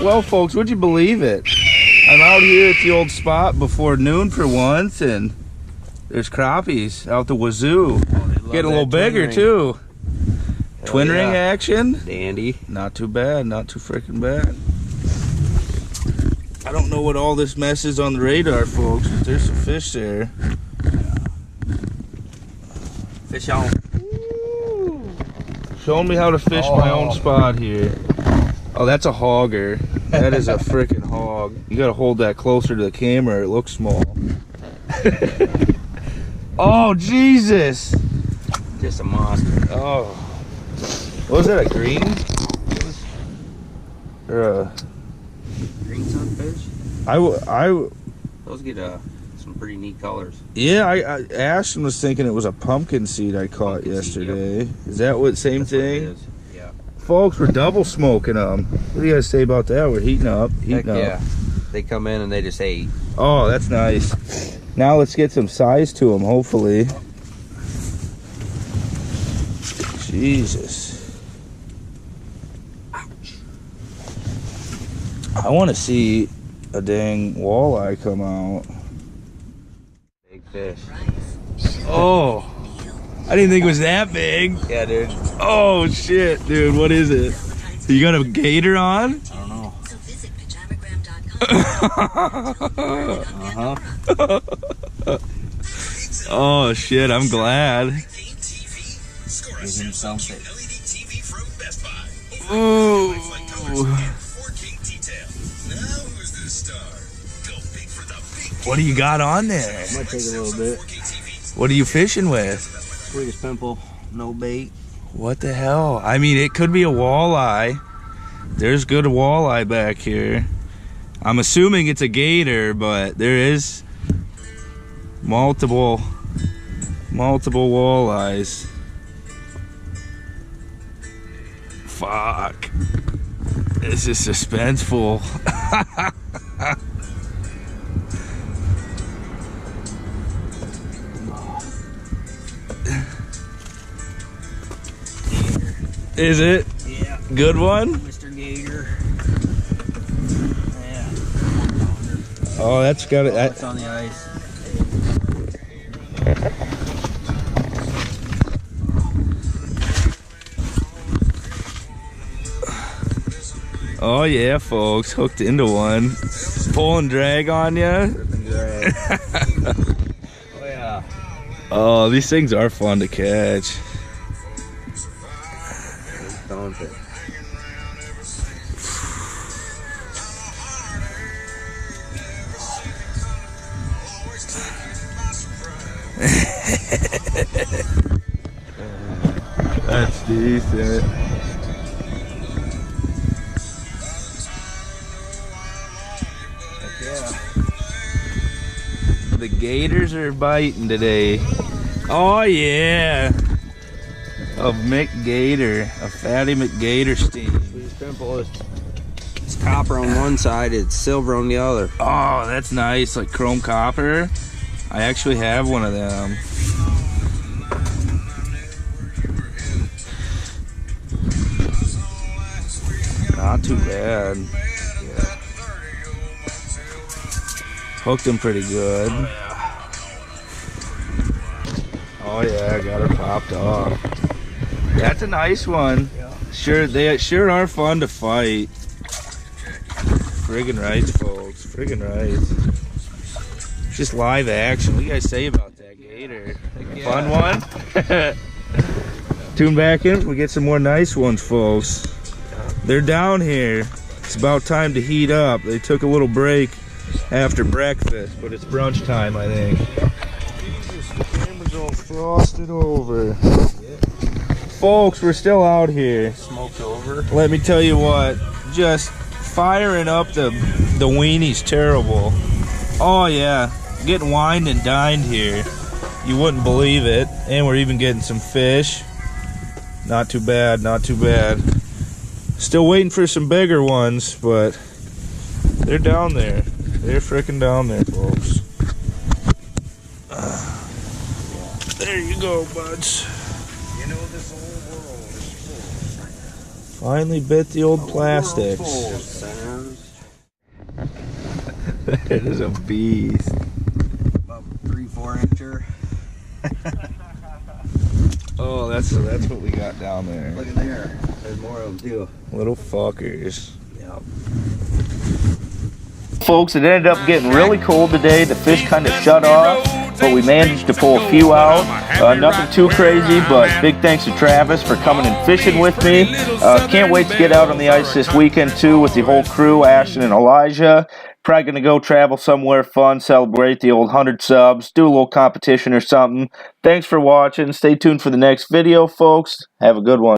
Well, folks, would you believe it? I'm out here at the old spot before noon for once, and there's crappies out the wazoo. Getting a little bigger, too. Twin ring action. Dandy. Not too bad. Not too freaking bad. I don't know what all this mess is on the radar, folks, but there's some fish there. Fish on. Showing me how to fish my own spot here. Oh, that's a hogger. That is a freaking hog. You gotta hold that closer to the camera. It looks small. Oh, Jesus. Just a monster. Oh. What was that, a green? Or a... Green sunfish? Those get some pretty neat colors. Yeah, Ashton was thinking it was a pumpkin seed I caught yesterday. Yep. Is that what, same thing? What it is. Yeah. Folks, we're double smoking them. What do you guys say about that? We're heating up. Yeah. They come in and they just ate. Oh, that's nice. Now let's get some size to them, hopefully. Jesus. Ouch. I want to see a dang walleye come out. Big fish. Oh, I didn't think it was that big. Yeah, dude. Oh shit, dude, what is it? You got a gator on? I don't know. Oh shit, I'm glad. Give him something. Ooh. What do you got on there? I might take a little bit. What are you fishing with? Swedish pimple, no bait. What the hell? I mean, it could be a walleye. There's good walleye back here. I'm assuming it's a gator, but there is multiple walleyes. Fuck. This is suspenseful. Is it? Yeah. Good one? Mr. Gator. Yeah. Oh, that's got it. It's on the ice. Oh yeah, folks, hooked into one. Pull and drag on ya. Drag. Oh yeah. Oh, these things are fun to catch. Don't it? That's decent. The gators are biting today. Oh yeah. Of Mick Gator, a fatty McGatorstein. Swedish pimple is it's copper on one side, it's silver on the other. Oh, that's nice, like chrome copper. I actually have one of them. Not too bad. Yeah. Hooked him pretty good. Oh yeah, got her popped off. That's a nice one. Sure, they sure are fun to fight. Friggin' right, folks. Friggin' right. Just live action. What do you guys say about that gator? Fun one? Tune back in. We get some more nice ones, folks. They're down here. It's about time to heat up. They took a little break after breakfast, but it's brunch time, I think. Jesus, the camera's all frosted over. Folks, we're still out here. Smoked over. Let me tell you what, just firing up the weenie's terrible. Oh yeah, getting wined and dined here. You wouldn't believe it. And we're even getting some fish. Not too bad, not too bad. Still waiting for some bigger ones, but they're down there. They're freaking down there, folks. There you go, buds. You know, this whole world is full. Finally bit the old plastics. Full, That is a beast. About 3-4 incher. Oh, that's what we got down there. Look at there. There's more of them too. Little fuckers. Yep. Folks, it ended up getting really cold today. The fish kind of shut off, but we managed to pull a few out. Nothing too crazy, but big thanks to Travis for coming and fishing with me. Can't wait to get out on the ice this weekend too with the whole crew, Ashton and Elijah. Probably going to go travel somewhere fun, celebrate the old 100 subs, do a little competition or something. Thanks for watching. Stay tuned for the next video, folks. Have a good one.